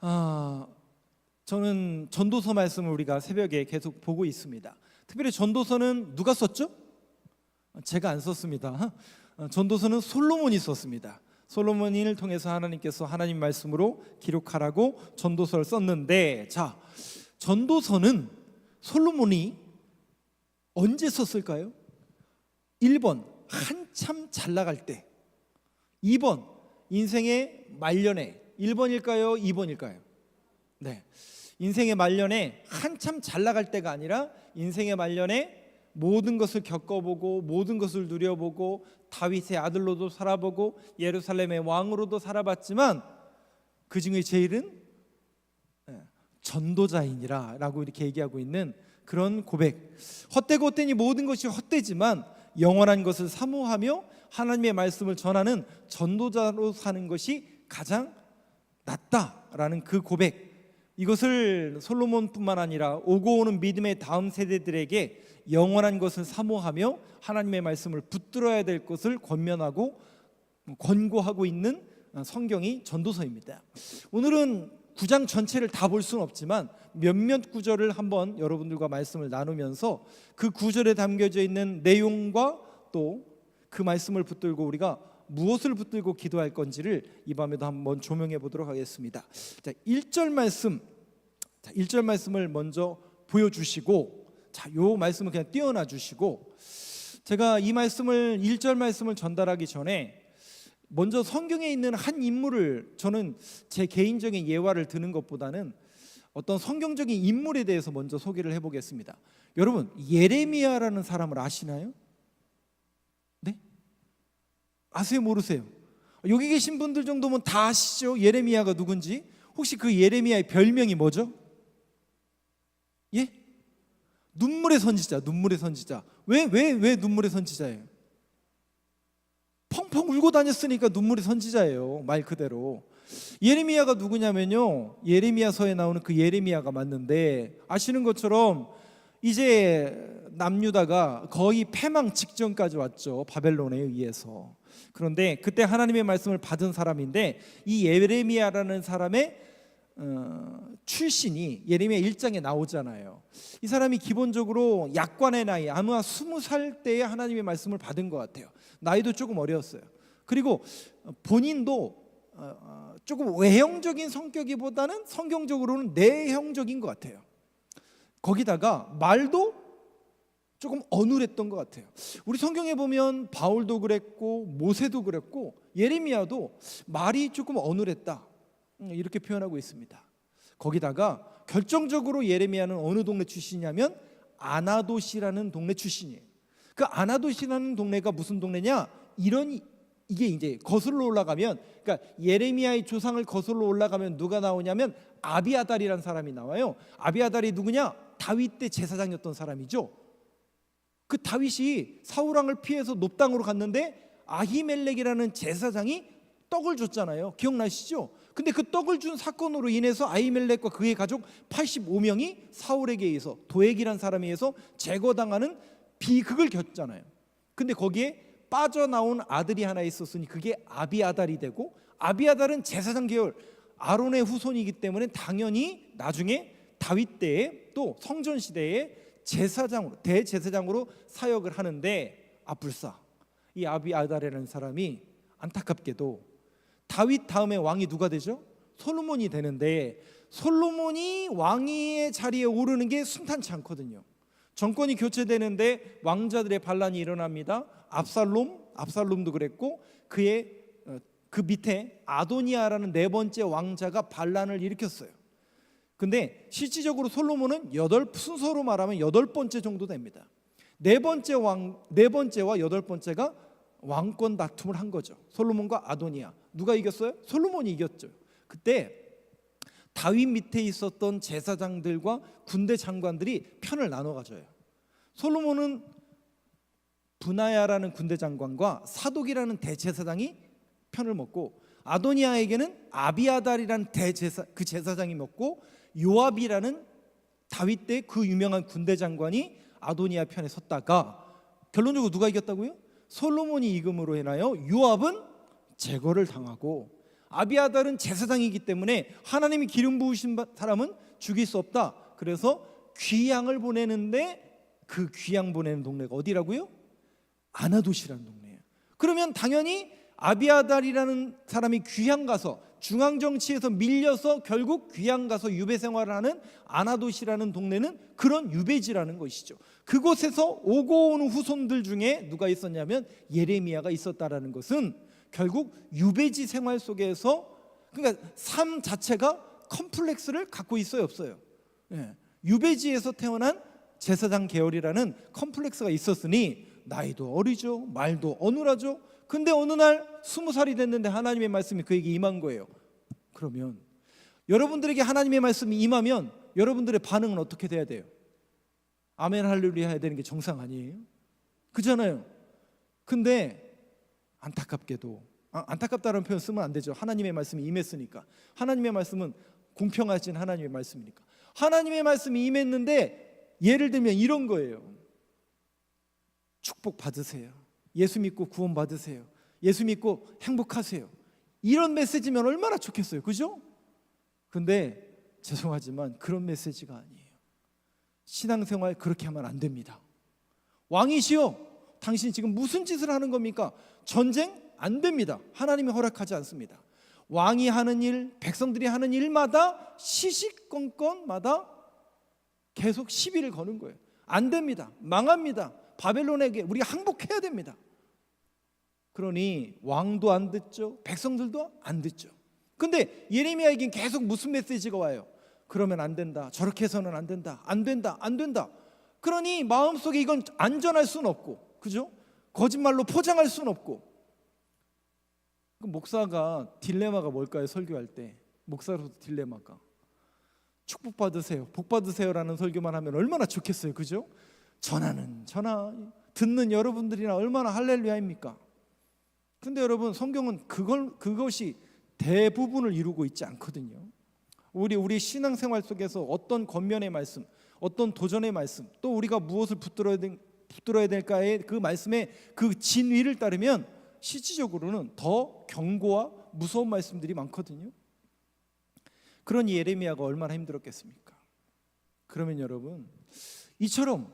아, 저는 전도서 말씀을 우리가 새벽에 계속 보고 있습니다. 특별히 전도서는 누가 썼죠? 제가 안 썼습니다. 전도서는 솔로몬이 썼습니다. 솔로몬을 통해서 하나님께서 하나님 말씀으로 기록하라고 전도서를 썼는데, 자, 전도서는 솔로몬이 언제 썼을까요? 1번 한참 잘 나갈 때, 2번 인생의 말년에. 1번일까요? 2번일까요? 네, 인생의 말년에 한참 잘 나갈 때가 아니라 인생의 말년에 모든 것을 겪어보고 모든 것을 누려보고 다윗의 아들로도 살아보고 예루살렘의 왕으로도 살아봤지만 그 중에 제일은 전도자이니라 라고 이렇게 얘기하고 있는 그런 고백. 헛되고 헛되니 모든 것이 헛되지만 영원한 것을 사모하며 하나님의 말씀을 전하는 전도자로 사는 것이 가장 낫다라는 그 고백, 이것을 솔로몬뿐만 아니라 오고 오는 믿음의 다음 세대들에게 영원한 것을 사모하며 하나님의 말씀을 붙들어야 될 것을 권면하고 권고하고 있는 성경이 전도서입니다. 오늘은 9장 전체를 다 볼 수는 없지만 몇몇 구절을 한번 여러분들과 말씀을 나누면서 그 구절에 담겨져 있는 내용과 또 그 말씀을 붙들고 우리가 무엇을 붙들고 기도할 건지를 이 밤에도 한번 조명해 보도록 하겠습니다. 자, 1절 말씀, 1절 말씀을 먼저 보여주시고, 자, 요 말씀을 그냥 띄워놔 주시고, 제가 이 말씀을 1절 말씀을 전달하기 전에 먼저 성경에 있는 한 인물을, 저는 제 개인적인 예화를 드는 것보다는 어떤 성경적인 인물에 대해서 먼저 소개를 해보겠습니다. 여러분, 예레미야라는 사람을 아시나요? 네? 아세요? 모르세요? 여기 계신 분들 정도면 다 아시죠? 예레미야가 누군지. 혹시 그 예레미야의 별명이 뭐죠? 예? 눈물의 선지자. 눈물의 선지자. 왜 눈물의 선지자예요? 펑펑 울고 다녔으니까 눈물의 선지자예요, 말 그대로. 예레미야가 누구냐면요, 예레미야서에 나오는 그 예레미야가 맞는데, 아시는 것처럼 이제 남유다가 거의 패망 직전까지 왔죠, 바벨론에 의해서. 그런데 그때 하나님의 말씀을 받은 사람인데, 이 예레미야라는 사람의 출신이 예레미야 1장에 나오잖아요. 이 사람이 기본적으로 약관의 나이, 아마 20살 때에 하나님의 말씀을 받은 것 같아요. 나이도 조금 어렸어요. 그리고 본인도 조금 외형적인 성격이보다는 성경적으로는 내형적인 것 같아요. 거기다가 말도 조금 어눌했던 것 같아요. 우리 성경에 보면 바울도 그랬고 모세도 그랬고 예레미야도 말이 조금 어눌했다, 이렇게 표현하고 있습니다. 거기다가 결정적으로 예레미야는 어느 동네 출신이냐면 아나돗이라는 동네 출신이에요. 그 아나돗이라는 동네가 무슨 동네냐? 이게 이제 거슬러 올라가면, 그러니까 예레미야의 조상을 거슬러 올라가면 누가 나오냐면 아비아달이라는 사람이 나와요. 아비아달이 누구냐? 다윗 때 제사장이었던 사람이죠. 그 다윗이 사울왕을 피해서 높당으로 갔는데 아히멜렉이라는 제사장이 떡을 줬잖아요. 기억나시죠? 근데 그 떡을 준 사건으로 인해서 아히멜렉과 그의 가족 85명이 사울에게 의해서, 도액이라는 사람에 의해서 제거당하는 비극을 겪잖아요. 근데 거기에 빠져나온 아들이 하나 있었으니 그게 아비아달이 되고, 아비아달은 제사장 계열 아론의 후손이기 때문에 당연히 나중에 다윗 때에 또 성전 시대에 제사장으로, 대제사장으로 사역을 하는데, 불사 이 아비아달이라는 사람이 안타깝게도 다윗 다음에 왕이 누가 되죠? 솔로몬이 되는데, 솔로몬이 왕위의 자리에 오르는 게 순탄치 않거든요. 정권이 교체되는데 왕자들의 반란이 일어납니다. 압살롬도 그랬고, 그 밑에 아도니아라는 네 번째 왕자가 반란을 일으켰어요. 근데 실질적으로 솔로몬은 순서로 말하면 8번째 정도 됩니다. 네 번째와 8번째가 왕권 다툼을 한 거죠. 솔로몬과 아도니아. 누가 이겼어요? 솔로몬이 이겼죠. 그때 다윗 밑에 있었던 제사장들과 군대 장관들이 편을 나눠 가져요. 솔로몬은 분하야라는 군대 장관과 사독이라는 대제사장이 편을 먹고, 아도니아에게는 아비아달이라는 그 제사장이 먹고, 요압이라는 다윗 때 그 유명한 군대 장관이 아도니아 편에 섰다가 결론적으로 누가 이겼다고요? 솔로몬이 이김으로 인하여 요압은 제거를 당하고 아비아달은 제사장이기 때문에 하나님이 기름 부으신 사람은 죽일 수 없다. 그래서 귀양을 보내는데 그 귀양 보내는 동네가 어디라고요? 아나돗이라는 동네예요. 그러면 당연히 아비아달이라는 사람이 귀양 가서 중앙정치에서 밀려서 결국 귀양 가서 유배 생활을 하는 아나돗이라는 동네는 그런 유배지라는 것이죠. 그곳에서 오고 오는 후손들 중에 누가 있었냐면 예레미야가 있었다라는 것은 결국 유배지 생활 속에서, 그러니까 삶 자체가 컴플렉스를 갖고 있어요, 없어요? 예. 유배지에서 태어난 제사장 계열이라는 컴플렉스가 있었으니 나이도 어리죠, 말도 어눌하죠. 근데 어느 날 20살이 됐는데 하나님의 말씀이 그에게 임한 거예요. 그러면 여러분들에게 하나님의 말씀이 임하면 여러분들의 반응은 어떻게 돼야 돼요? 아멘 할렐루야 해야 되는 게 정상 아니에요? 그잖아요. 근데 안타깝게도, 안타깝다는 표현 쓰면 안 되죠. 하나님의 말씀이 임했으니까. 하나님의 말씀은 공평하신 하나님의 말씀이니까. 하나님의 말씀이 임했는데 예를 들면 이런 거예요. 축복 받으세요. 예수 믿고 구원 받으세요. 예수 믿고 행복하세요. 이런 메시지면 얼마나 좋겠어요, 그죠? 근데 죄송하지만 그런 메시지가 아니에요. 신앙생활 그렇게 하면 안 됩니다. 왕이시여, 당신 지금 무슨 짓을 하는 겁니까? 전쟁 안 됩니다. 하나님이 허락하지 않습니다. 왕이 하는 일, 백성들이 하는 일마다 시시건건마다 계속 시비를 거는 거예요. 안 됩니다. 망합니다. 바벨론에게 우리가 항복해야 됩니다. 그러니 왕도 안 듣죠, 백성들도 안 듣죠. 근데 예레미야에겐 계속 무슨 메시지가 와요? 그러면 안 된다, 저렇게 해서는 안 된다, 안 된다, 안 된다. 그러니 마음속에 이건 안전할 수는 없고, 그죠? 거짓말로 포장할 수는 없고. 그 목사가 딜레마가 뭘까요? 설교할 때 목사로서 딜레마가 축복 받으세요, 복 받으세요라는 설교만 하면 얼마나 좋겠어요, 그죠? 전하는 전하, 듣는 여러분들이나 얼마나 할렐루야입니까? 근데 여러분, 성경은 그것이 대부분을 이루고 있지 않거든요. 우리 신앙생활 속에서 어떤 권면의 말씀, 어떤 도전의 말씀, 또 우리가 무엇을 붙들어야 될까의 그 말씀의 그 진위를 따르면 실질적으로는 더 경고와 무서운 말씀들이 많거든요. 그러니 예레미야가 얼마나 힘들었겠습니까? 그러면 여러분, 이처럼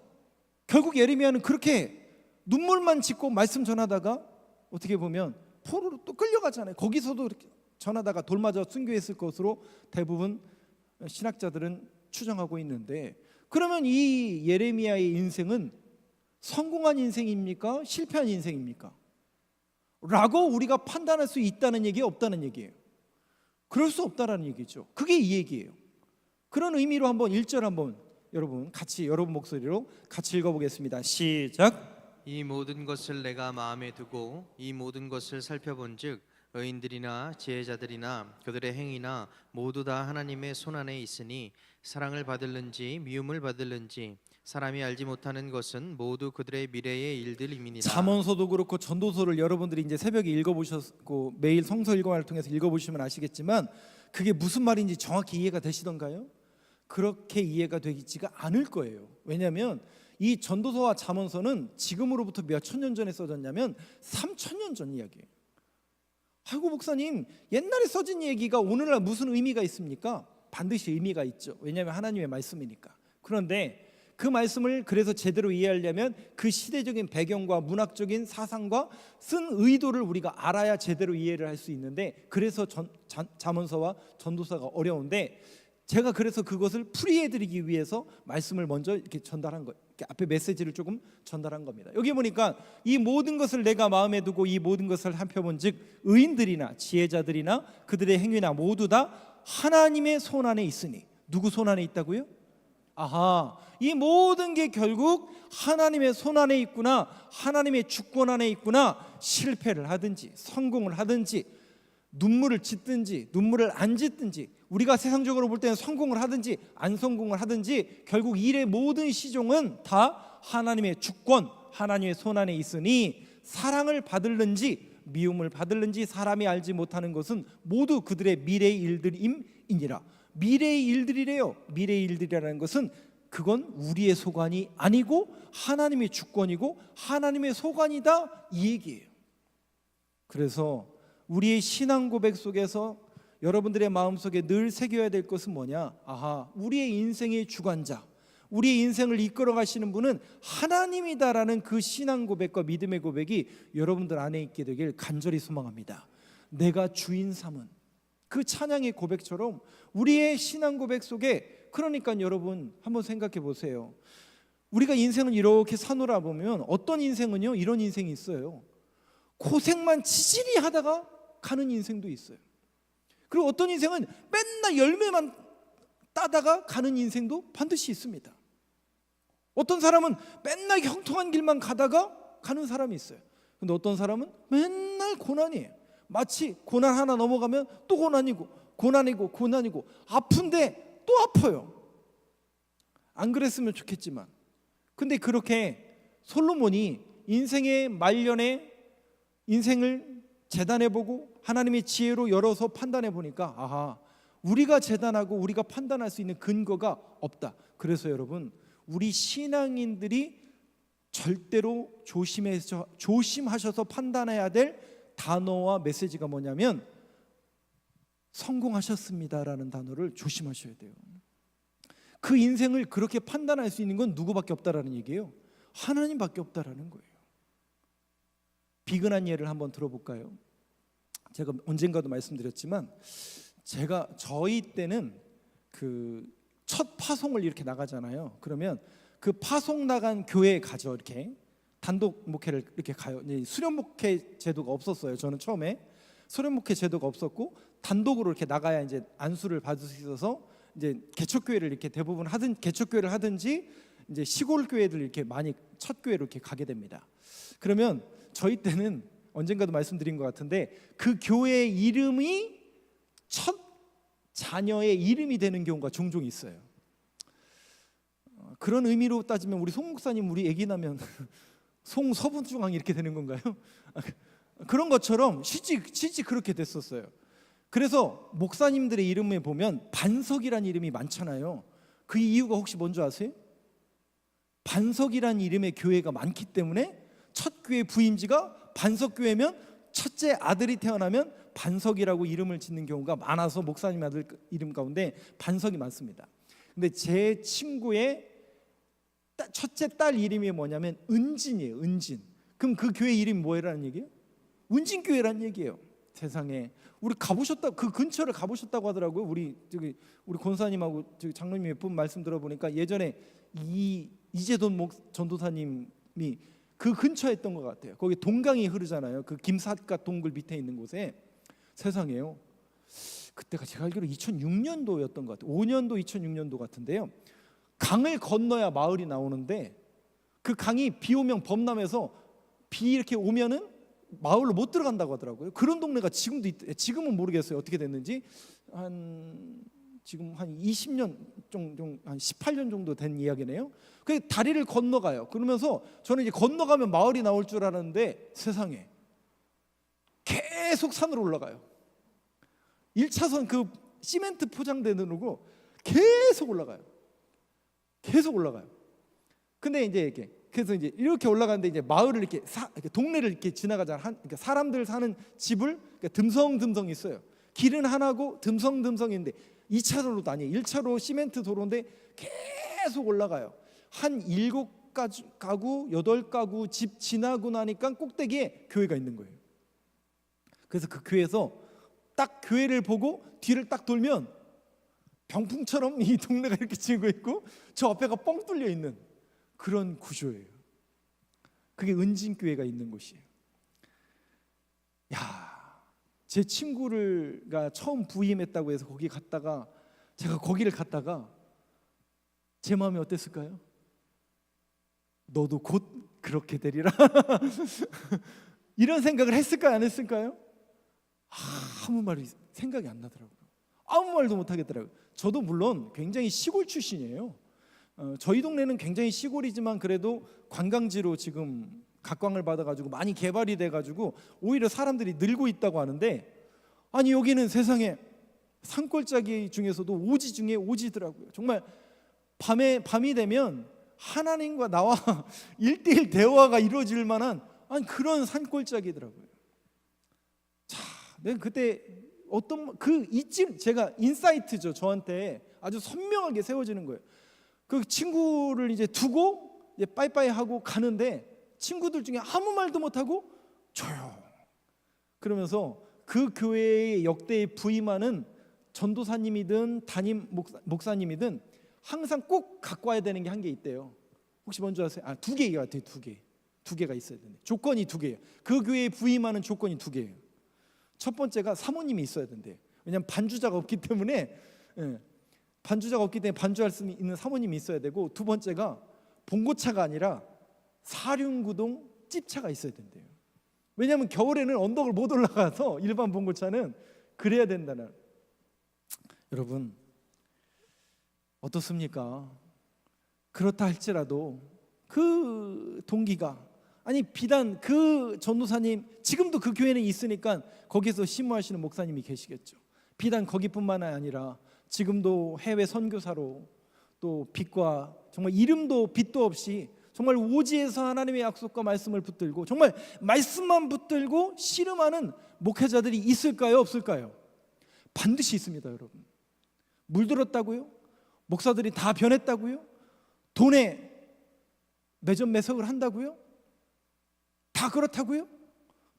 결국 예레미야는 그렇게 눈물만 짓고 말씀 전하다가 어떻게 보면 포로로 또 끌려가잖아요. 거기서도 이렇게 전하다가 돌 맞아 순교했을 것으로 대부분 신학자들은 추정하고 있는데, 그러면 이 예레미야의 인생은 성공한 인생입니까? 실패한 인생입니까? 라고 우리가 판단할 수 있다는 얘기예요, 없다는 얘기예요? 그럴 수 없다라는 얘기죠. 그게 이 얘기예요. 그런 의미로 한번 1절 한번 여러분 같이, 여러분 목소리로 같이 읽어보겠습니다. 시작. 이 모든 것을 내가 마음에 두고 이 모든 것을 살펴본즉 의인들이나 지혜자들이나 그들의 행위나 모두 다 하나님의 손안에 있으니 사랑을 받을는지 미움을 받을는지 사람이 알지 못하는 것은 모두 그들의 미래의 일들임이니라. 잠언서도 그렇고 전도서를 여러분들이 이제 새벽에 읽어보셨고 매일 성서 읽어를 통해서 읽어보시면 아시겠지만 그게 무슨 말인지 정확히 이해가 되시던가요? 그렇게 이해가 되지가 않을 거예요. 왜냐하면 이 전도서와 잠언서는 지금으로부터 몇 천 년 전에 써졌냐면 3,000년 전 이야기예요. 아이고 목사님, 옛날에 써진 얘기가 오늘날 무슨 의미가 있습니까? 반드시 의미가 있죠. 왜냐하면 하나님의 말씀이니까. 그런데 그 말씀을 그래서 제대로 이해하려면 그 시대적인 배경과 문학적인 사상과 쓴 의도를 우리가 알아야 제대로 이해를 할 수 있는데, 그래서 잠언서와 전도서가 어려운데, 제가 그래서 그것을 풀이해드리기 위해서 말씀을 먼저 이렇게 전달한 거예요. 이렇게 앞에 메시지를 조금 전달한 겁니다. 여기 보니까 이 모든 것을 내가 마음에 두고 이 모든 것을 살펴본즉 의인들이나 지혜자들이나 그들의 행위나 모두 다 하나님의 손 안에 있으니. 누구 손 안에 있다고요? 아하, 이 모든 게 결국 하나님의 손 안에 있구나, 하나님의 주권 안에 있구나. 실패를 하든지 성공을 하든지 눈물을 짓든지 눈물을 안 짓든지, 우리가 세상적으로 볼 때는 성공을 하든지 안 성공을 하든지 결국 일의 모든 시종은 다 하나님의 주권, 하나님의 손 안에 있으니 사랑을 받을는지 미움을 받을는지 사람이 알지 못하는 것은 모두 그들의 미래의 일들임이니라. 미래의 일들이래요. 미래의 일들이라는 것은 그건 우리의 소관이 아니고 하나님의 주권이고 하나님의 소관이다, 이 얘기예요. 그래서 우리의 신앙 고백 속에서 여러분들의 마음속에 늘 새겨야 될 것은 뭐냐? 아하, 우리의 인생의 주관자, 우리의 인생을 이끌어 가시는 분은 하나님이다라는 그 신앙 고백과 믿음의 고백이 여러분들 안에 있게 되길 간절히 소망합니다. 내가 주인 삼은 그 찬양의 고백처럼 우리의 신앙 고백 속에, 그러니까 여러분 한번 생각해 보세요. 우리가 인생을 이렇게 사노라 보면 어떤 인생은요, 이런 인생이 있어요. 고생만 지질이 하다가 가는 인생도 있어요. 그리고 어떤 인생은 맨날 열매만 따다가 가는 인생도 반드시 있습니다. 어떤 사람은 맨날 형통한 길만 가다가 가는 사람이 있어요. 근데 어떤 사람은 맨날 고난이에요. 마치 고난 하나 넘어가면 또 고난이고 고난이고 고난이고, 아픈데 또 아파요. 안 그랬으면 좋겠지만, 근데 그렇게 솔로몬이 인생의 말년에 인생을 재단해보고 하나님의 지혜로 열어서 판단해보니까, 아하, 우리가 재단하고 우리가 판단할 수 있는 근거가 없다. 그래서 여러분, 우리 신앙인들이 절대로 조심하셔서 판단해야 될 단어와 메시지가 뭐냐면 성공하셨습니다라는 단어를 조심하셔야 돼요. 그 인생을 그렇게 판단할 수 있는 건 누구밖에 없다라는 얘기예요. 하나님밖에 없다라는 거예요. 비근한 예를 한번 들어볼까요? 제가 언젠가도 말씀드렸지만, 저희 때는 그 첫 파송을 이렇게 나가잖아요. 그러면 그 파송 나간 교회에 가죠. 이렇게 단독 목회를 이렇게 가요. 수련 목회 제도가 없었어요. 저는 처음에 수련 목회 제도가 없었고, 단독으로 이렇게 나가야 이제 안수를 받을 수 있어서 이제 개척교회를 이렇게 대부분 개척교회를 하든지 이제 시골 교회들 이렇게 많이 첫 교회로 이렇게 가게 됩니다. 그러면 저희 때는 언젠가도 말씀드린 것 같은데, 그 교회의 이름이 첫 자녀의 이름이 되는 경우가 종종 있어요. 그런 의미로 따지면 우리 송 목사님 우리 아기 나면 송서분중앙 이렇게 되는 건가요? 그런 것처럼 실제 그렇게 됐었어요. 그래서 목사님들의 이름에 보면 반석이라는 이름이 많잖아요. 그 이유가 혹시 뭔지 아세요? 반석이라는 이름의 교회가 많기 때문에 첫 교회 부임지가 반석교회면 첫째 아들이 태어나면 반석이라고 이름을 짓는 경우가 많아서 목사님 아들 이름 가운데 반석이 많습니다. 근데 제 친구의 첫째 딸 이름이 뭐냐면 은진이에요. 은진. 그럼 그 교회 이름이 뭐라는 얘기예요? 은진교회라는 얘기예요. 세상에, 우리 가보셨다, 그 근처를 가보셨다고 하더라고요. 우리 권사님하고 장로님 몇 분 말씀 들어보니까 예전에 이재돈 전도사님이 그 근처에 있던 것 같아요. 거기 동강이 흐르잖아요. 그 김삿갓 동굴 밑에 있는 곳에. 세상에요, 그때가 제가 알기로 2006년도였던 것 같아요. 5년도 2006년도 같은데요. 강을 건너야 마을이 나오는데, 그 강이 비 오면 범람해서 비 이렇게 오면은 마을로 못 들어간다고 하더라고요. 그런 동네가 지금은 모르겠어요. 어떻게 됐는지. 지금 한 20년 정도, 한 18년 정도 된 이야기네요. 그 다리를 건너가요. 그러면서 저는 이제 건너가면 마을이 나올 줄 알았는데, 세상에 계속 산으로 올라가요. 1차선 그 시멘트 포장되는 거 계속 올라가요. 근데 이제 그래서 이제 이렇게 올라가는데, 이제 마을을 이렇게 동네를 이렇게 지나가잖아. 그러니까 사람들 사는 집을 그러니까 듬성듬성 있어요. 길은 하나고 듬성듬성인데 2차로도 아니에요. 1차로 시멘트 도로인데 계속 올라가요. 한 7가구 8가구 집 지나고 나니까 꼭대기에 교회가 있는 거예요. 그래서 그 교회에서 딱 교회를 보고 뒤를 딱 돌면 병풍처럼 이 동네가 이렇게 지고 있고 저 앞에가 뻥 뚫려 있는 그런 구조예요. 그게 은진교회가 있는 곳이에요. 제 친구가 처음 부임했다고 해서 제가 거기를 갔다가 제 마음이 어땠을까요? 너도 곧 그렇게 되리라 이런 생각을 했을까요, 안 했을까요? 아무 말이 생각이 안 나더라고요. 아무 말도 못 하겠더라고요. 저도 물론 굉장히 시골 출신이에요. 저희 동네는 굉장히 시골이지만 그래도 관광지로 지금 각광을 받아가지고 많이 개발이 돼가지고 오히려 사람들이 늘고 있다고 하는데, 아니 여기는 세상에 산골짜기 중에서도 오지 중에 오지더라고요. 정말 밤이 되면 하나님과 나와 1대1 대화가 이루어질 만한 그런 산골짜기더라고요. 자, 내가 그때 어떤 그 이쯤 제가 인사이트죠. 저한테 아주 선명하게 세워지는 거예요. 그 친구를 이제 두고 이제 빠이빠이 하고 가는데 친구들 중에 아무 말도 못 하고 조용. 그러면서 그 교회의 역대에 부임하는 전도사님이든 담임 목사님이든 항상 꼭 갖고 와야 되는 게 한 개 있대요. 혹시 뭔지 아세요? 두 개가 같아요. 두 개가 있어야 되는데 조건이 두 개예요. 그 교회에 부임하는 조건이 두 개예요. 첫 번째가 사모님이 있어야 된대요. 왜냐하면 반주자가 없기 때문에 반주할 수 있는 사모님이 있어야 되고, 두 번째가 봉고차가 아니라 사륜구동 찝차가 있어야 된대요. 왜냐하면 겨울에는 언덕을 못 올라가서 일반 봉고차는 그래야 된다는. 여러분 어떻습니까? 그렇다 할지라도 그 동기가, 아니 비단 그 전도사님, 지금도 그 교회는 있으니까 거기서 심무하시는 목사님이 계시겠죠. 비단 거기뿐만 아니라 지금도 해외 선교사로 또 빛과 정말 이름도 빛도 없이 정말 오지에서 하나님의 약속과 말씀을 붙들고 정말 말씀만 붙들고 씨름하는 목회자들이 있을까요? 없을까요? 반드시 있습니다. 여러분, 물들었다고요? 목사들이 다 변했다고요? 돈에 매점매석을 한다고요? 다 그렇다고요?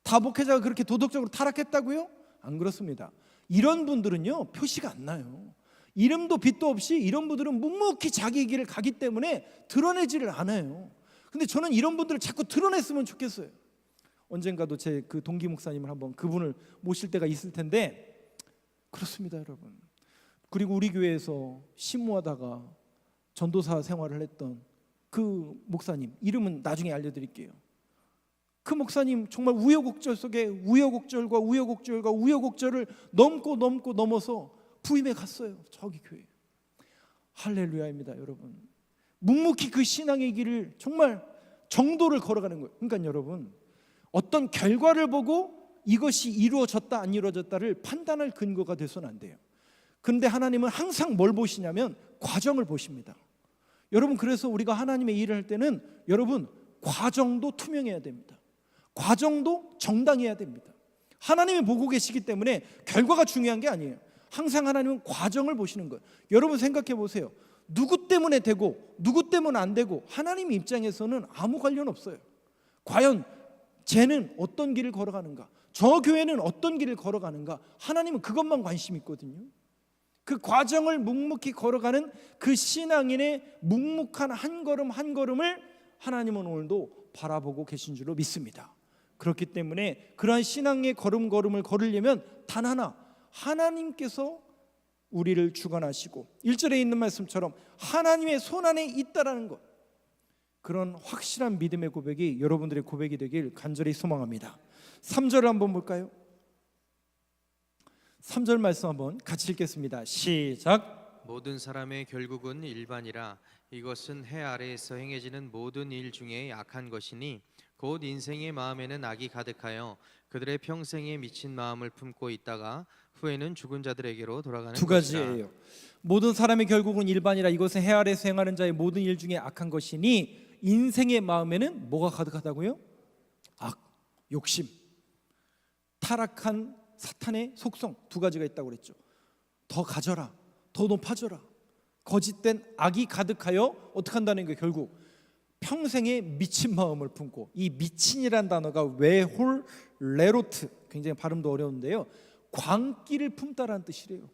다 목회자가 그렇게 도덕적으로 타락했다고요? 안 그렇습니다. 이런 분들은요 표시가 안 나요. 이름도 빛도 없이 이런 분들은 묵묵히 자기 길을 가기 때문에 드러내지를 않아요. 근데 저는 이런 분들을 자꾸 드러냈으면 좋겠어요. 언젠가도 제 그 동기 목사님을 한번 그분을 모실 때가 있을 텐데, 그렇습니다 여러분. 그리고 우리 교회에서 심무하다가 전도사 생활을 했던 그 목사님 이름은 나중에 알려드릴게요. 그 목사님 정말 우여곡절 속에 우여곡절과 우여곡절과 우여곡절을 넘어서 부임에 갔어요. 저기 교회. 할렐루야입니다 여러분. 묵묵히 그 신앙의 길을 정말 정도를 걸어가는 거예요. 그러니까 여러분, 어떤 결과를 보고 이것이 이루어졌다 안 이루어졌다를 판단할 근거가 돼서는 안 돼요. 그런데 하나님은 항상 뭘 보시냐면 과정을 보십니다. 여러분, 그래서 우리가 하나님의 일을 할 때는 여러분 과정도 투명해야 됩니다. 과정도 정당해야 됩니다. 하나님이 보고 계시기 때문에 결과가 중요한 게 아니에요. 항상 하나님은 과정을 보시는 거예요. 여러분 생각해 보세요. 누구 때문에 되고 누구 때문에 안 되고 하나님 입장에서는 아무 관련 없어요. 과연 쟤는 어떤 길을 걸어가는가, 저 교회는 어떤 길을 걸어가는가, 하나님은 그것만 관심 있거든요. 그 과정을 묵묵히 걸어가는 그 신앙인의 묵묵한 한 걸음 한 걸음을 하나님은 오늘도 바라보고 계신 줄로 믿습니다. 그렇기 때문에 그러한 신앙의 걸음걸음을 걸으려면 단 하나, 하나님께서 우리를 주관하시고 1절에 있는 말씀처럼 하나님의 손안에 있다라는 것, 그런 확실한 믿음의 고백이 여러분들의 고백이 되길 간절히 소망합니다. 3절을 한번 볼까요? 3절 말씀 한번 같이 읽겠습니다. 시작. 모든 사람의 결국은 일반이라 이것은 해 아래에서 행해지는 모든 일 중에 악한 것이니 곧 인생의 마음에는 악이 가득하여 그들의 평생에 미친 마음을 품고 있다가 후에는 죽은 자들에게로 돌아가는 두 것이다. 가지예요. 모든 사람의 결국은 일반이라 이것은 해 아래에서 행하는 자의 모든 일 중에 악한 것이니 인생의 마음에는 뭐가 가득하다고요? 악, 욕심, 타락한 사탄의 속성 두 가지가 있다고 그랬죠. 더 가져라, 더 높아져라. 거짓된 악이 가득하여 어떻게 한다는 거예요? 결국 평생에 미친 마음을 품고, 이 미친이란 단어가 웨홀레로트, 굉장히 발음도 어려운데요, 광기를 품다라는 뜻이래요.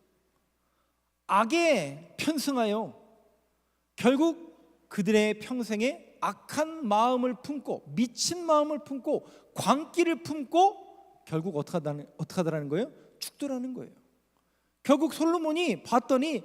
악에 편승하여 결국 그들의 평생에 악한 마음을 품고 미친 마음을 품고 광기를 품고 결국 어떻게 하더라는 거예요? 죽더라는 거예요. 결국 솔로몬이 봤더니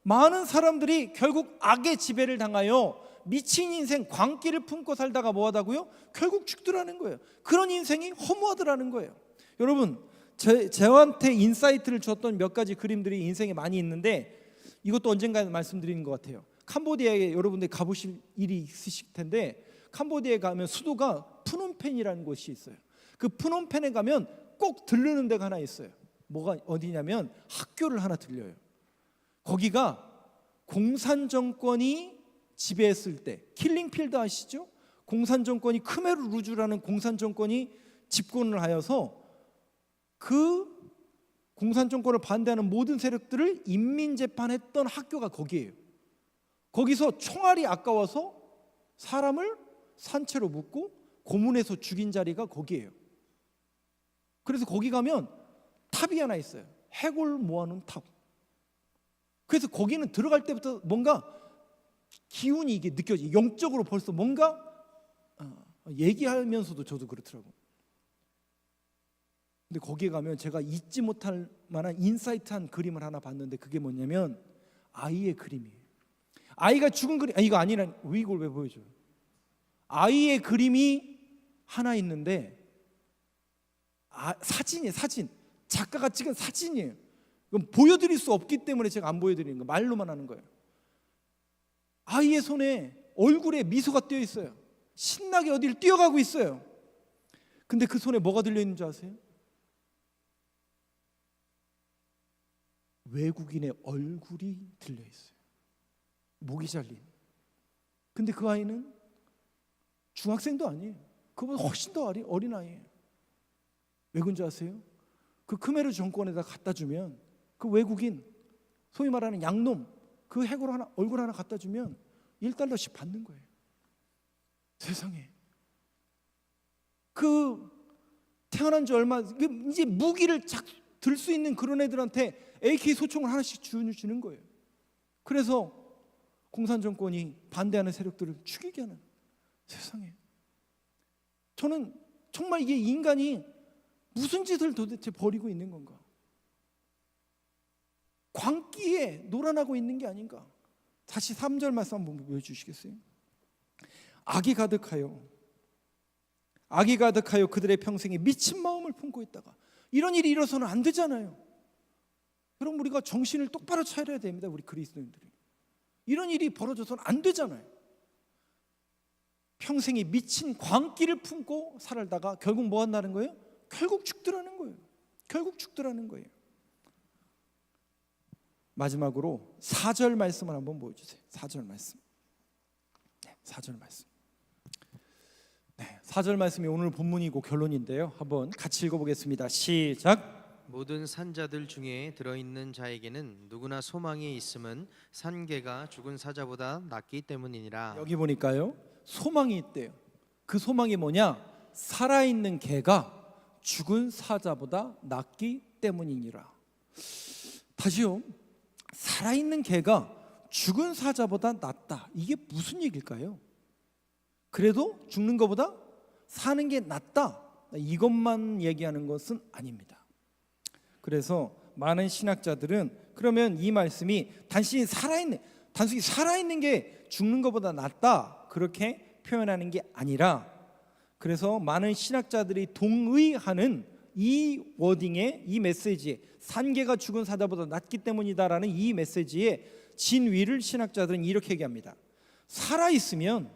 많은 사람들이 결국 악의 지배를 당하여 미친 인생 광기를 품고 살다가 뭐하다고요? 결국 죽더라는 거예요. 그런 인생이 허무하더라는 거예요. 여러분, 저한테 인사이트를 줬던 몇 가지 그림들이 인생에 많이 있는데 이것도 언젠가 말씀드리는 것 같아요. 캄보디아에 여러분들 가보실 일이 있으실 텐데, 캄보디아에 가면 수도가 푸놈펜이라는 곳이 있어요. 그 푸놈펜에 가면 꼭 들르는 데가 하나 있어요. 뭐가 어디냐면 학교를 하나 들려요. 거기가 공산 정권이 지배했을 때, 킬링필드 아시죠? 공산 정권이, 크메르 루주라는 공산 정권이 집권을 하여서 그 공산 정권을 반대하는 모든 세력들을 인민재판했던 학교가 거기예요. 거기서 총알이 아까워서 사람을 산채로 묶고 고문해서 죽인 자리가 거기예요. 그래서 거기 가면 탑이 하나 있어요. 해골 모아놓은 탑. 그래서 거기는 들어갈 때부터 뭔가 기운이 이게 느껴지. 영적으로 벌써 뭔가 얘기하면서도 저도 그렇더라고. 근데 거기에 가면 제가 잊지 못할 만한 인사이트한 그림을 하나 봤는데 그게 뭐냐면 아이의 그림이에요. 아이가 죽은 그림. 이거 아니라 왜 이걸 왜 보여줘요? 아이의 그림이 하나 있는데 사진이에요. 사진. 작가가 찍은 사진이에요. 그럼 보여드릴 수 없기 때문에 제가 안 보여드리는 거예요. 말로만 하는 거예요. 아이의 손에 얼굴에 미소가 띄어 있어요. 신나게 어디를 뛰어가고 있어요. 근데 그 손에 뭐가 들려있는 줄 아세요? 외국인의 얼굴이 들려있어요. 목이 잘린. 근데 그 아이는 중학생도 아니에요. 그보다 훨씬 더 어린 아이예요. 왜 그런지 아세요? 그 크메르 정권에다 갖다 주면 그 외국인 소위 말하는 양놈 그 해골 하나 얼굴 하나 갖다 주면 1달러씩 받는 거예요. 세상에. 그 태어난 지 얼마 이제 무기를 들 수 있는 그런 애들한테 AK 소총을 하나씩 주는 거예요. 그래서 공산 정권이 반대하는 세력들을 죽이게 하는 세상에. 저는 정말 이게 인간이 무슨 짓을 도대체 벌이고 있는 건가? 광기에 놀아나고 있는 게 아닌가? 다시 3절 말씀 한번 보여주시겠어요? 악이 가득하여 그들의 평생에 미친 마음을 품고 있다가 이런 일이 일어서는 안 되잖아요. 여러분 우리가 정신을 똑바로 차려야 됩니다. 우리 그리스도인들이. 이런 일이 벌어져서는 안 되잖아요. 평생에 미친 광기를 품고 살다가 결국 뭐 한다는 거예요? 결국 죽더라는 거예요. 결국 죽더라는 거예요. 마지막으로 4절 말씀을 한번 보여주세요. 4절 말씀. 4절 말씀. 4절 말씀이 오늘 본문이고 결론인데요. 한번 같이 읽어보겠습니다. 시작. 모든 산자들 중에 들어있는 자에게는 누구나 소망이 있음은 산개가 죽은 사자보다 낫기 때문이니라. 여기 보니까요. 소망이 있대요. 그 소망이 뭐냐? 살아있는 개가 죽은 사자보다 낫기 때문이니라. 다시요. 살아있는 개가 죽은 사자보다 낫다. 이게 무슨 얘기일까요? 그래도 죽는 것보다 사는 게 낫다. 이것만 얘기하는 것은 아닙니다. 그래서 많은 신학자들은 그러면 이 말씀이 단순히 살아있는 게 죽는 것보다 낫다 그렇게 표현하는 게 아니라, 그래서 많은 신학자들이 동의하는 이 워딩에, 이 메시지에, 산개가 죽은 사자보다 낫기 때문이다라는 이 메시지의 진위를 신학자들은 이렇게 얘기합니다. 살아있으면,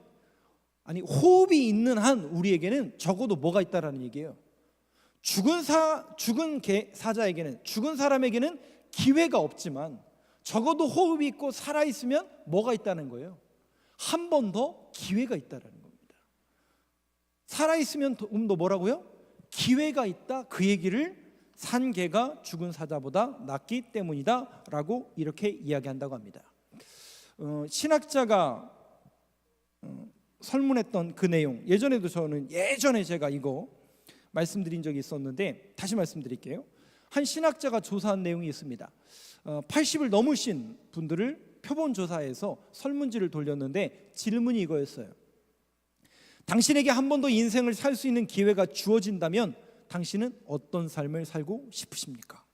아니 호흡이 있는 한 우리에게는 적어도 뭐가 있다라는 얘기예요. 죽은 사자에게는, 죽은 사람에게는 기회가 없지만 적어도 호흡이 있고 살아있으면 뭐가 있다는 거예요? 한 번 더 기회가 있다라는 겁니다. 살아있으면 더 뭐라고요? 기회가 있다. 그 얘기를 산개가 죽은 사자보다 낫기 때문이다 라고 이렇게 이야기한다고 합니다. 신학자가 설문했던 그 내용, 예전에 제가 이거 말씀드린 적이 있었는데 다시 말씀드릴게요. 한 신학자가 조사한 내용이 있습니다. 80을 넘으신 분들을 표본 조사해서 설문지를 돌렸는데 질문이 이거였어요. 당신에게 한 번 더 인생을 살 수 있는 기회가 주어진다면 당신은 어떤 삶을 살고 싶으십니까?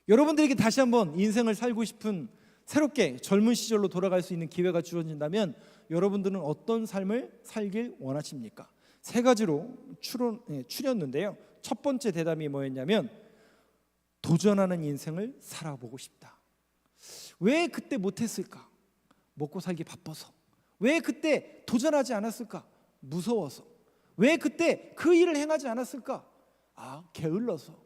여러분들에게 다시 한번 인생을 살고 싶은, 새롭게 젊은 시절로 돌아갈 수 있는 기회가 주어진다면 여러분들은 어떤 삶을 살길 원하십니까? 세 가지로 추렸는데요. 첫 번째 대답이 뭐였냐면 도전하는 인생을 살아보고 싶다. 왜 그때 못했을까? 먹고 살기 바빠서. 왜 그때 도전하지 않았을까? 무서워서. 왜 그때 그 일을 행하지 않았을까? 게을러서.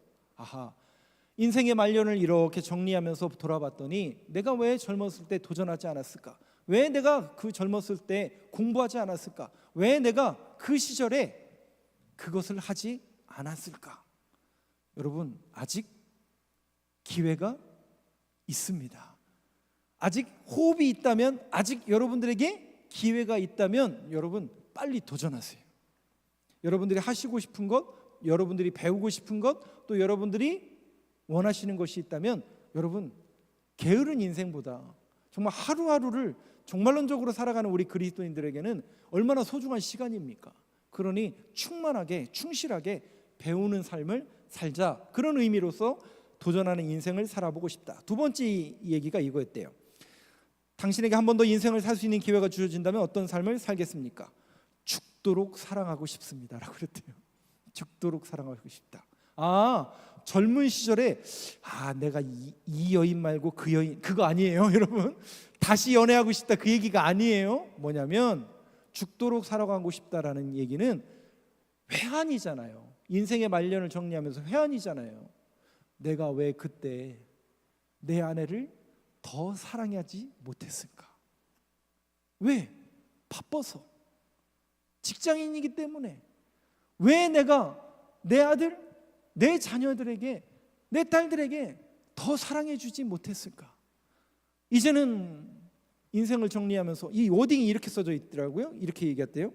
인생의 말년을 이렇게 정리하면서 돌아봤더니 내가 왜 젊었을 때 도전하지 않았을까? 왜 내가 그 젊었을 때 공부하지 않았을까? 왜 내가 그 시절에 그것을 하지 않았을까? 여러분, 아직 기회가 있습니다. 아직 호흡이 있다면, 아직 여러분들에게 기회가 있다면 여러분 빨리 도전하세요. 여러분들이 하시고 싶은 것, 여러분들이 배우고 싶은 것, 또 여러분들이 원하시는 것이 있다면 여러분 게으른 인생보다 정말 하루하루를 정말론적으로 살아가는 우리 그리스도인들에게는 얼마나 소중한 시간입니까? 그러니 충만하게 충실하게 배우는 삶을 살자, 그런 의미로서 도전하는 인생을 살아보고 싶다. 두 번째 얘기가 이거였대요. 당신에게 한 번 더 인생을 살 수 있는 기회가 주어진다면 어떤 삶을 살겠습니까? 죽도록 사랑하고 싶습니다 라고 그랬대요. 죽도록 사랑하고 싶다. 젊은 시절에 내가 이 여인 말고 그 여인, 그거 아니에요 여러분. 다시 연애하고 싶다, 그 얘기가 아니에요. 뭐냐면 죽도록 살아가고 싶다라는 얘기는 회한이잖아요. 인생의 말년을 정리하면서 회한이잖아요. 내가 왜 그때 내 아내를 더 사랑하지 못했을까? 왜? 바빠서, 직장인이기 때문에. 왜 내가 내 아들, 내 자녀들에게, 내 딸들에게 더 사랑해 주지 못했을까? 이제는 인생을 정리하면서 이 워딩이 이렇게 써져 있더라고요. 이렇게 얘기했대요.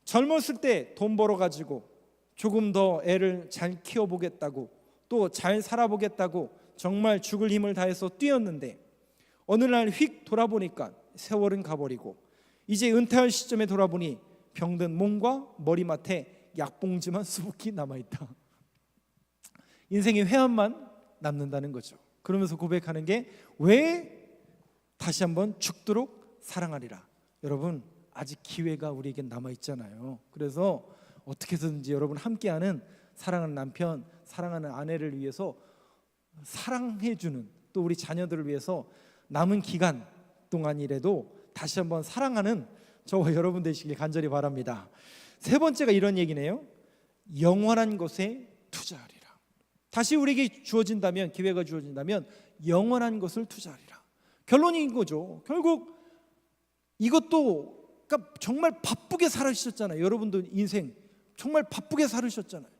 젊었을 때 돈 벌어 가지고 조금 더 애를 잘 키워보겠다고, 또 잘 살아보겠다고 정말 죽을 힘을 다해서 뛰었는데 어느 날 휙 돌아보니까 세월은 가버리고 이제 은퇴할 시점에 돌아보니 병든 몸과 머리맡에 약봉지만 수북히 남아있다. 인생의 회한만 남는다는 거죠. 그러면서 고백하는 게 왜 다시 한번 죽도록 사랑하리라. 여러분 아직 기회가 우리에게 남아있잖아요. 그래서 어떻게든지 여러분 함께하는 사랑하는 남편, 사랑하는 아내를 위해서 사랑해주는, 또 우리 자녀들을 위해서 남은 기간 동안이라도 다시 한번 사랑하는 저와 여러분 되시길 간절히 바랍니다. 세 번째가 이런 얘기네요. 영원한 것에 투자하리라. 다시 우리에게 주어진다면, 기회가 주어진다면 영원한 것을 투자하리라. 결론이 이거죠. 결국 이것도 그러니까 정말 바쁘게 살으셨잖아요. 여러분도 인생 정말 바쁘게 살으셨잖아요.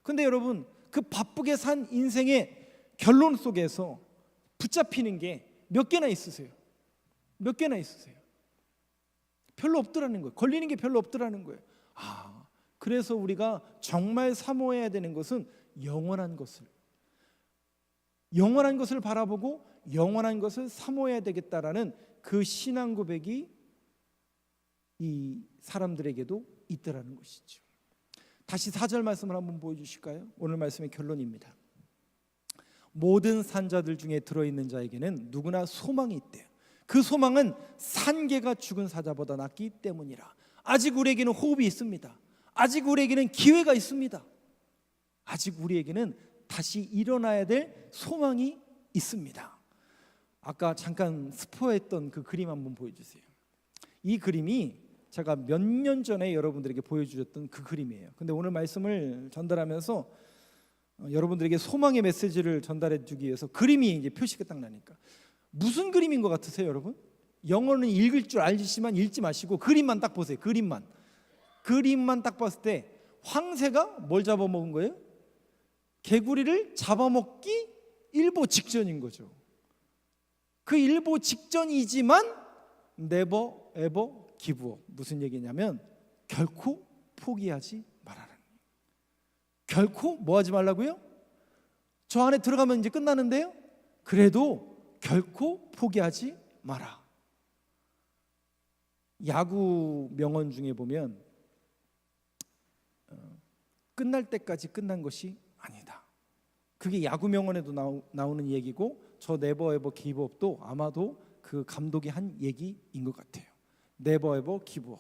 근데 여러분 그 바쁘게 산 인생의 결론 속에서 붙잡히는 게 몇 개나 있으세요? 몇 개나 있으세요? 별로 없더라는 거예요. 걸리는 게 별로 없더라는 거예요. 그래서 우리가 정말 사모해야 되는 것은 영원한 것을 바라보고 영원한 것을 사모해야 되겠다라는 그 신앙 고백이 이 사람들에게도 있더라는 것이죠. 다시 4절 말씀을 한번 보여주실까요? 오늘 말씀의 결론입니다. 모든 산자들 중에 들어있는 자에게는 누구나 소망이 있대요. 그 소망은 산개가 죽은 사자보다 낫기 때문이라. 아직 우리에게는 호흡이 있습니다. 아직 우리에게는 기회가 있습니다. 아직 우리에게는 다시 일어나야 될 소망이 있습니다. 아까 잠깐 스포했던 그 그림 한번 보여주세요. 이 그림이 제가 몇 년 전에 여러분들에게 보여주셨던 그 그림이에요. 근데 오늘 말씀을 전달하면서 여러분들에게 소망의 메시지를 전달해 주기 위해서 그림이 이제 표시가 딱 나니까 무슨 그림인 것 같으세요, 여러분? 영어는 읽을 줄 알지만 읽지 마시고 그림만 딱 보세요. 그림만 딱 봤을 때 황새가 뭘 잡아먹은 거예요? 개구리를 잡아먹기 일보 직전인 거죠. 그 일보 직전이지만 never ever give up. 무슨 얘기냐면 결코 포기하지 말아라. 결코 뭐 하지 말라고요? 저 안에 들어가면 이제 끝나는데요. 그래도 결코 포기하지 마라. 야구 명언 중에 보면 끝날 때까지 끝난 것이 아니다. 그게 야구 명언에도 나오는 얘기고 저 네버 에버 기브업도 아마도 그 감독이 한 얘기인 것 같아요. 네버 에버 기브업.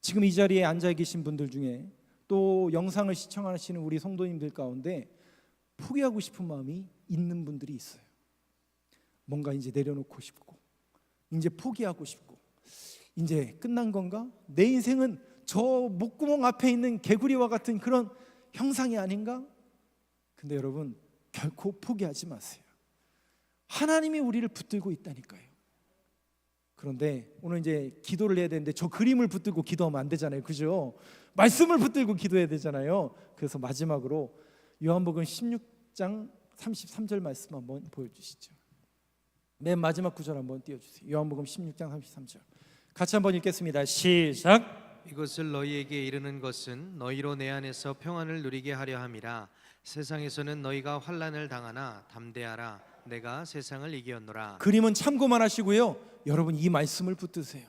지금 이 자리에 앉아 계신 분들 중에 또 영상을 시청하시는 우리 성도님들 가운데 포기하고 싶은 마음이 있는 분들이 있어요. 뭔가 이제 내려놓고 싶고 이제 포기하고 싶고 이제 끝난 건가? 내 인생은 저 목구멍 앞에 있는 개구리와 같은 그런 형상이 아닌가? 근데 여러분 결코 포기하지 마세요. 하나님이 우리를 붙들고 있다니까요. 그런데 오늘 이제 기도를 해야 되는데 저 그림을 붙들고 기도하면 안 되잖아요. 그죠? 말씀을 붙들고 기도해야 되잖아요. 그래서 마지막으로 요한복음 16장 33절 말씀 한번 보여주시죠. 맨 마지막 구절 한번 띄워주세요. 요한복음 16장 33절 같이 한번 읽겠습니다. 시작. 이것을 너희에게 이르는 것은 너희로 내 안에서 평안을 누리게 하려 함이라. 세상에서는 너희가 환난을 당하나 담대하라. 내가 세상을 이기었노라. 그림은 참고만 하시고요. 여러분 이 말씀을 붙드세요.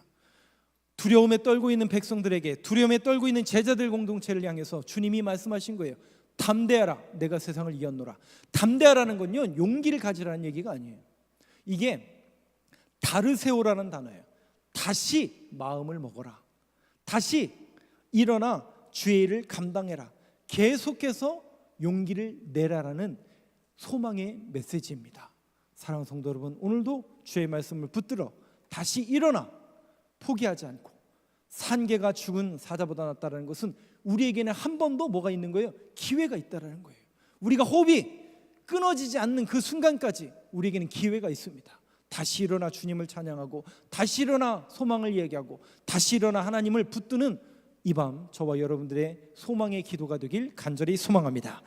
두려움에 떨고 있는 백성들에게, 두려움에 떨고 있는 제자들 공동체를 향해서 주님이 말씀하신 거예요. 담대하라. 내가 세상을 이겼노라. 담대하라는 건요, 용기를 가지라는 얘기가 아니에요. 이게 다르세오라는 단어예요. 다시 마음을 먹어라. 다시 일어나 주의 일을 감당해라. 계속해서 용기를 내라라는 소망의 메시지입니다. 사랑하는 성도 여러분, 오늘도 주의 말씀을 붙들어 다시 일어나 포기하지 않고, 산개가 죽은 사자보다 낫다라는 것은 우리에게는 한 번 더 뭐가 있는 거예요? 기회가 있다라는 거예요. 우리가 호흡이 끊어지지 않는 그 순간까지 우리에게는 기회가 있습니다. 다시 일어나 주님을 찬양하고, 다시 일어나 소망을 얘기하고, 다시 일어나 하나님을 붙드는 이 밤 저와 여러분들의 소망의 기도가 되길 간절히 소망합니다.